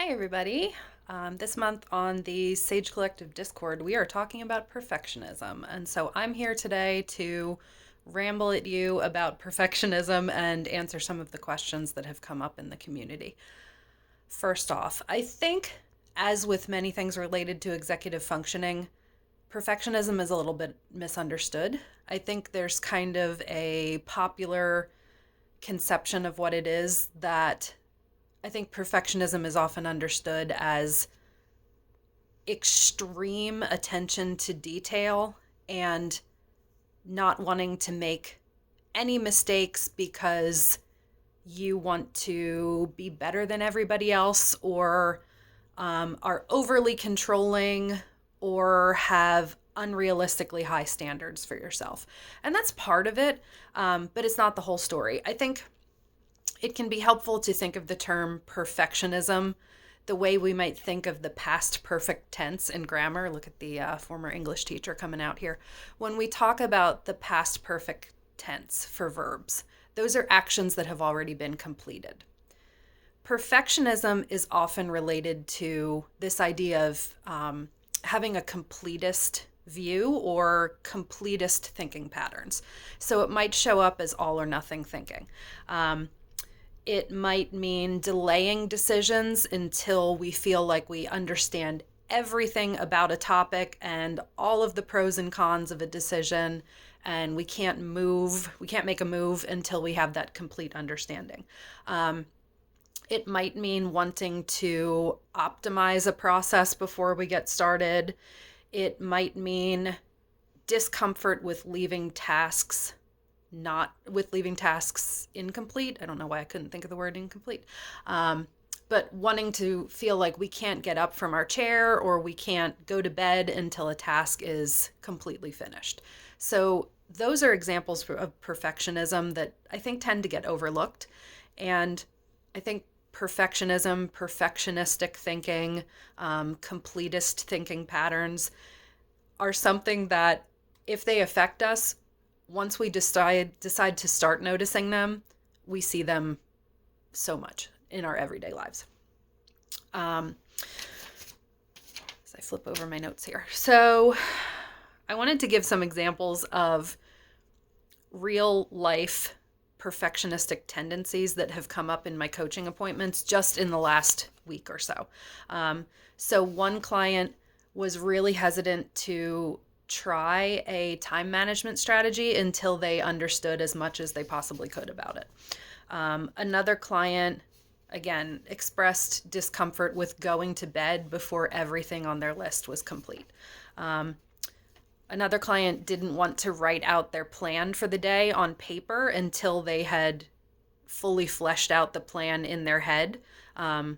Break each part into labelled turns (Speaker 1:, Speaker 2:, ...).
Speaker 1: Hi, everybody. This month on the Sage Collective Discord, we are talking about perfectionism. And so I'm here today to ramble at you about perfectionism and answer some of the questions that have come up in the community. First off, I think, as with many things related to executive functioning, perfectionism is a little bit misunderstood. I think there's kind of a popular conception of what it is that I think perfectionism is often understood as extreme attention to detail and not wanting to make any mistakes because you want to be better than everybody else or are overly controlling or have unrealistically high standards for yourself. And that's part of it, but it's not the whole story. I think it can be helpful to think of the term perfectionism the way we might think of the past perfect tense in grammar. Look at the former English teacher coming out here. When we talk about the past perfect tense for verbs, those are actions that have already been completed. Perfectionism is often related to this idea of having a completist view or completist thinking patterns. So it might show up as all or nothing thinking. It might mean delaying decisions until we feel like we understand everything about a topic and all of the pros and cons of a decision, and we can't make a move until we have that complete understanding. It might mean wanting to optimize a process before we get started. It might mean discomfort with leaving tasks incomplete. I don't know why I couldn't think of the word incomplete. But wanting to feel like we can't get up from our chair or we can't go to bed until a task is completely finished. So those are examples of perfectionism that I think tend to get overlooked. And I think perfectionistic thinking, completist thinking patterns are something that if they affect us, once we decide to start noticing them, we see them so much in our everyday lives. As I flip over my notes here. So I wanted to give some examples of real life perfectionistic tendencies that have come up in my coaching appointments just in the last week or so. So one client was really hesitant to try a time management strategy until they understood as much as they possibly could about it. Another client, again, expressed discomfort with going to bed before everything on their list was complete. Another client didn't want to write out their plan for the day on paper until they had fully fleshed out the plan in their head,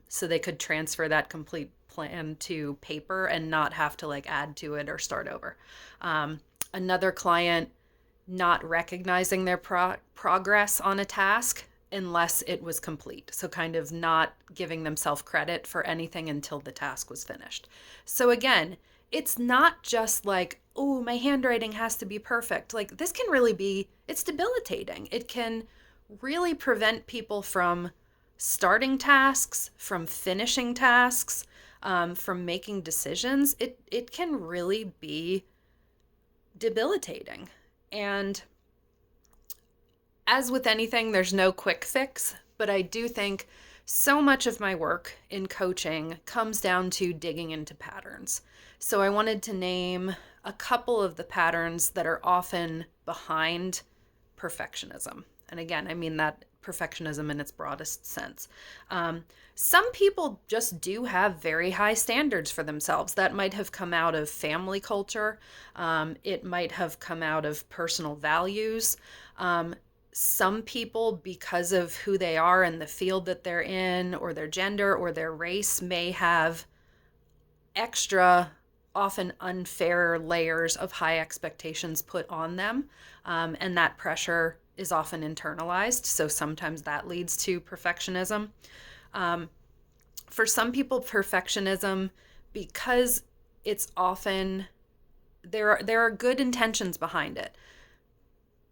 Speaker 1: so they could transfer that complete plan to paper and not have to add to it or start over. Another client not recognizing their progress on a task unless it was complete. So kind of not giving themselves credit for anything until the task was finished. So again, it's not just oh, my handwriting has to be perfect. This can really be, it's debilitating. It can really prevent people from starting tasks, from finishing tasks, from making decisions. It can really be debilitating. And as with anything, there's no quick fix, but I do think so much of my work in coaching comes down to digging into patterns. So I wanted to name a couple of the patterns that are often behind perfectionism. And again, I mean that perfectionism in its broadest sense. Some people just do have very high standards for themselves. That might have come out of family culture. It might have come out of personal values. Some people, because of who they are and the field that they're in, or their gender or their race, may have extra, often unfair layers of high expectations put on them. And that pressure is often internalized. So sometimes that leads to perfectionism. For some people, perfectionism, because it's often, there are good intentions behind it.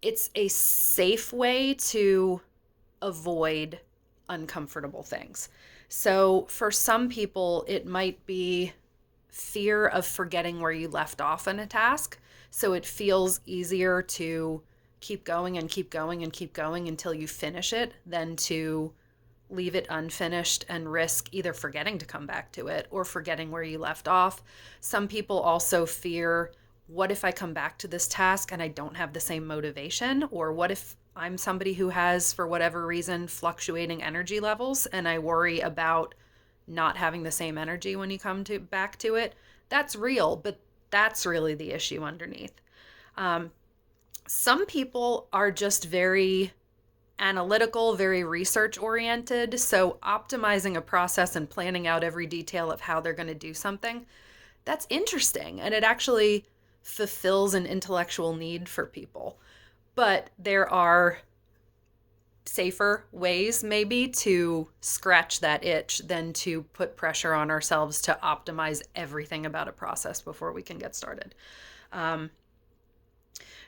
Speaker 1: It's a safe way to avoid uncomfortable things. So for some people, it might be fear of forgetting where you left off in a task. So it feels easier to keep going and keep going and keep going until you finish it than to leave it unfinished and risk either forgetting to come back to it or forgetting where you left off. Some people also fear, what if I come back to this task and I don't have the same motivation? Or what if I'm somebody who has, for whatever reason, fluctuating energy levels and I worry about not having the same energy when you come to back to it? That's real, but that's really the issue underneath. Some people are just very analytical, very research oriented. So optimizing a process and planning out every detail of how they're going to do something, that's interesting. And it actually fulfills an intellectual need for people. But there are safer ways maybe to scratch that itch than to put pressure on ourselves to optimize everything about a process before we can get started.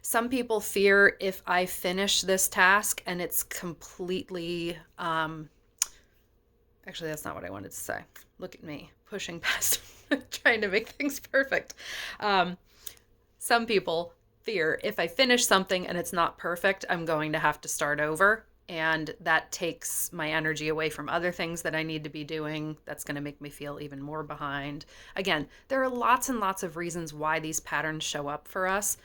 Speaker 1: Some people fear, if I finish this task and it's completely, actually, that's not what I wanted to say. Look at me pushing past, trying to make things perfect. Some people fear, if I finish something and it's not perfect, I'm going to have to start over. And that takes my energy away from other things that I need to be doing. That's going to make me feel even more behind. Again, there are lots and lots of reasons why these patterns show up for us.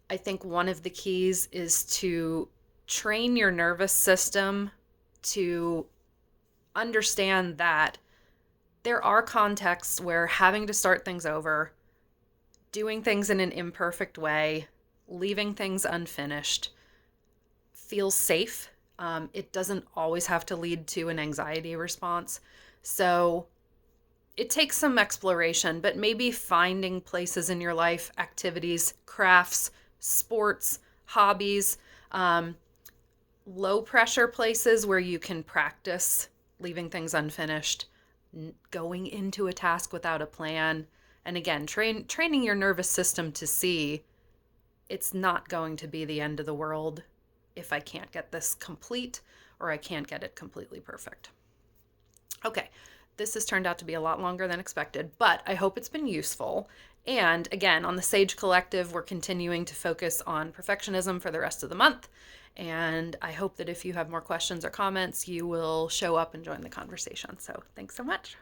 Speaker 1: I think one of the keys is to train your nervous system to understand that there are contexts where having to start things over, doing things in an imperfect way, leaving things unfinished feels safe. It doesn't always have to lead to an anxiety response. So it takes some exploration, but maybe finding places in your life, activities, crafts, sports, hobbies, low pressure places where you can practice leaving things unfinished, going into a task without a plan. And again, training your nervous system to see it's not going to be the end of the world if I can't get this complete or I can't get it completely perfect. Okay, this has turned out to be a lot longer than expected, but I hope it's been useful. And again, on the Sage Collective, we're continuing to focus on perfectionism for the rest of the month. And I hope that if you have more questions or comments, you will show up and join the conversation. So thanks so much.